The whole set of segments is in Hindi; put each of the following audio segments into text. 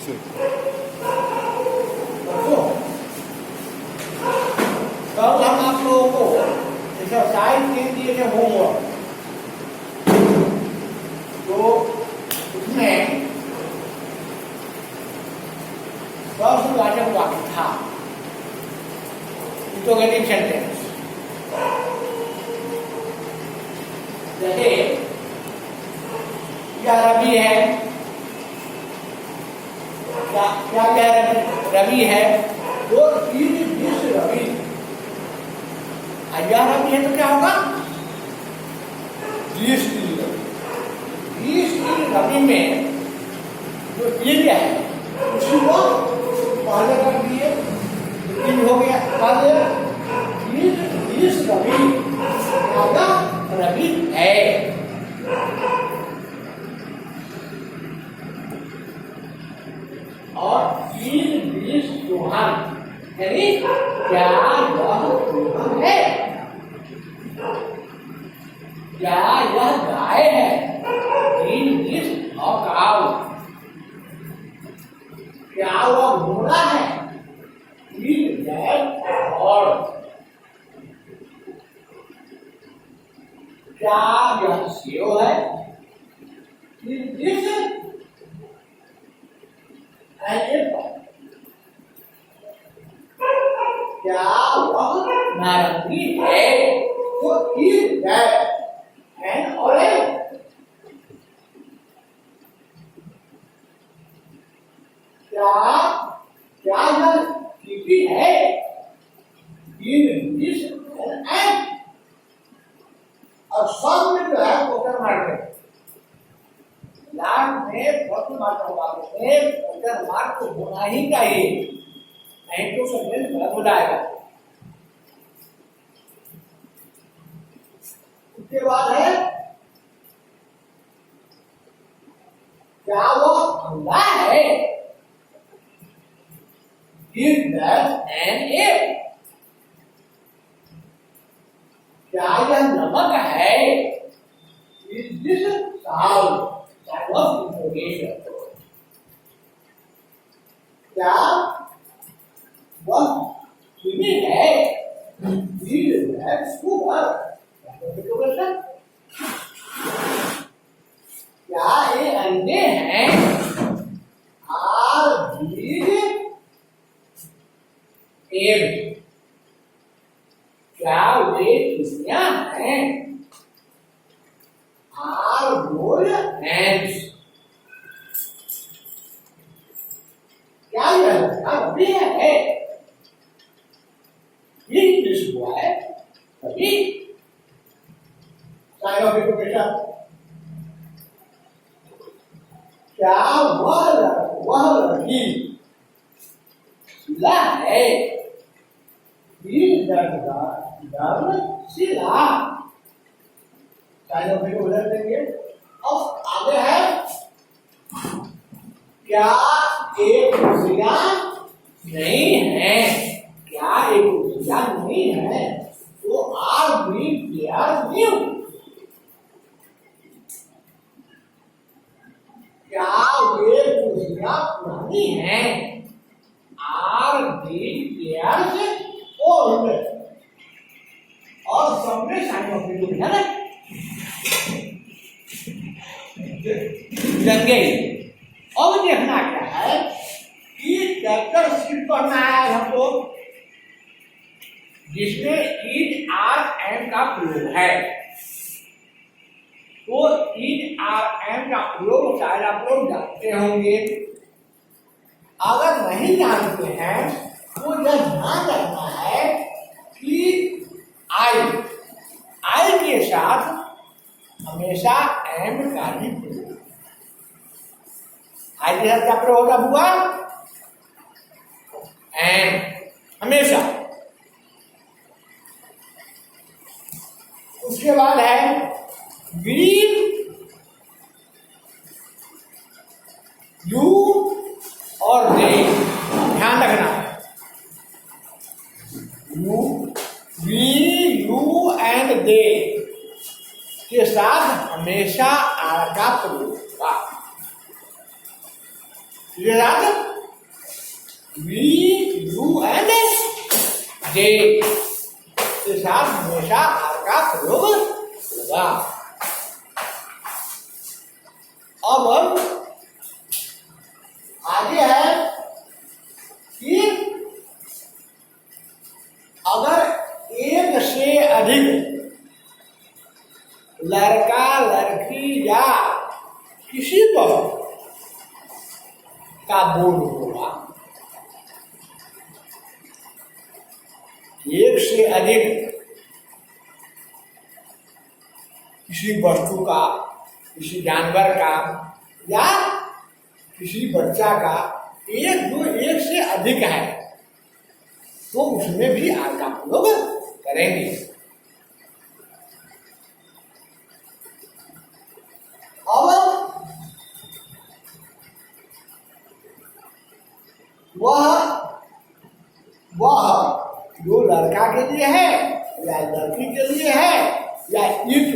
Sì. कल हम आप लोगों को एक्सरसाइज दे दिए थे होमवर्क, तो उसमें फर्स्ट वाचक वाक्य था इंटरोगेटिव सेंटेंस। जैसे क्या रवि है, क्या क्या क्या रवि है, तो जिस रवि यह रवि है तो क्या होगा, जिस रवि में जो ये क्या है उसी को पहले कर दिए, हो गया। जिस रवि रवि है, और बीस चौहान यानी क्या वह चौहान है, क्या यह गाय है, बीस काव, क्या वह घोड़ा है, और क्या यह सेव है, क्या वह नारंगी है, तो इज दैट एन ऑरेंज, क्या क्या यह कीवी है, इज एन, और सब में जो है क्वेश्चन मार्क है, लास्ट में प्रश्न मार्क होगा, क्वेश्चन मार्क तो होना ही चाहिए, नहीं तो सेंटेंस गलत हो जाएगा। उसके बाद है क्या वो अंडा है, इज दैट एन एग, क्या यह नमक है, is this salt, that was interrogation, क्या वह चीनी है, इज दैट शुगर, क्या ये अंडे हैं, आर बीज एग, क्या वे चिड़ियां हैं, आर गोल हैंड्स, क्या यह अभी है, इंग्लिश हुआ है अभी साइन ऑफ इक्वेशन, क्या वह लड़की शिला है, शिला, साइन ऑफ इक्वेशन देंगे। अब आगे है क्या एक कुर्सियां नहीं है, क्या एक कुर्सियां नहीं है, तो आर बी आर न्यू, क्या वे कुर्सियां पुरानी हैं, आर बी आर से ओल्ड, और सब में साइन ऑफ इक्वेशन है जंगे। अब देखना क्या है कि चैप्टर शीट पढ़ना है हमको, जिसमें इज आर एम का प्रयोग है, तो इज आर एम का प्रयोग शायद आप लोग जानते होंगे, अगर नहीं जानते हैं तो यह ध्यान रखना है कि आई के साथ हमेशा एम का ही प्रयोग, आई के साथ क्या प्रयोग होता हुआ, एम हमेशा। उसके बाद है ग्रीन, यू और दे, ध्यान रखना, you we you and they के साथ हमेशा आर का प्रयोग होगा। ये याद वी यू एंड जे के साथ हमेशा आर का प्रयोग होगा। अब आगे है कि अगर एक से अधिक लड़का लड़की या किसी पर का बोल होगा, एक से अधिक किसी वस्तु का, किसी जानवर का या किसी बच्चा का एक जो एक से अधिक है तो उसमें भी आर का प्रयोग करेंगे। अब वह जो लड़का के लिए है या लड़की के लिए है या इट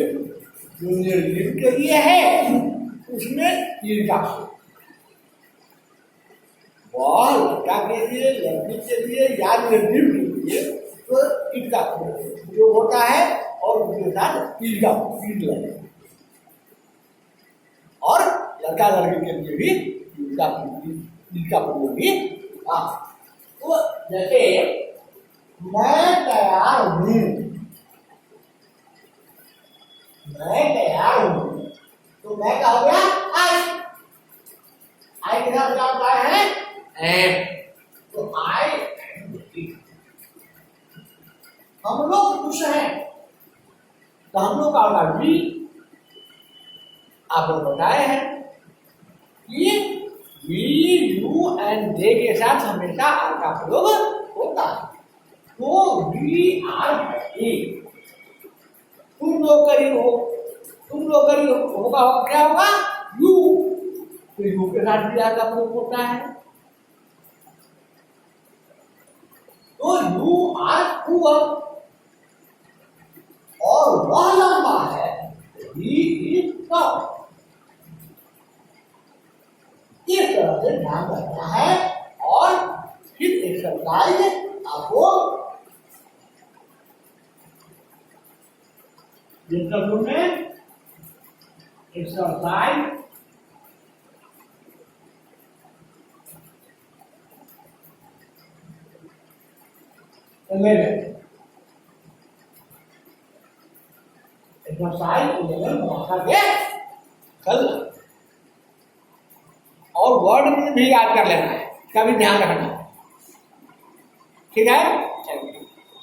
जो निर्जीव के लिए है उसमें ईर का प्रयोग। वह लड़का के लिए, लड़की के लिए या निर्जीव के लिए तो ईट का प्रयोग होता है और उसके साथ ईर का ईट लगेगा। और लड़का लड़की के लिए भी ईट का प्रयोग भी। तो जैसे मैं तैयार हूँ, मैं तैयार हूँ, तो मैं क्या हो गया आई, आई के साथ क्या होता है एम, तो आई हम लोग खुश हैं तो हम लोग का होगा वी। आप लोग बताए हैं कि वी यू एंड दे के साथ हमेशा आर का प्रयोग होता है। तो वी आर है, तुम लोग करी हो, तुम लोग करी होगा क्या होगा यू, तो यू के साथ भी आर का प्रयोग होता है। तो यू आर हुआ और वह लंबा है, ही इज शॉर्ट। इस तरह से ध्यान रखना है और फिर एक्सरसाइज आपको इंटरव्यू में एक्सरसाइज एक्सरसाइज 11 बना के कल और वर्ड में भी याद कर लेना है, इसका भी ध्यान रखना है, ठीक है।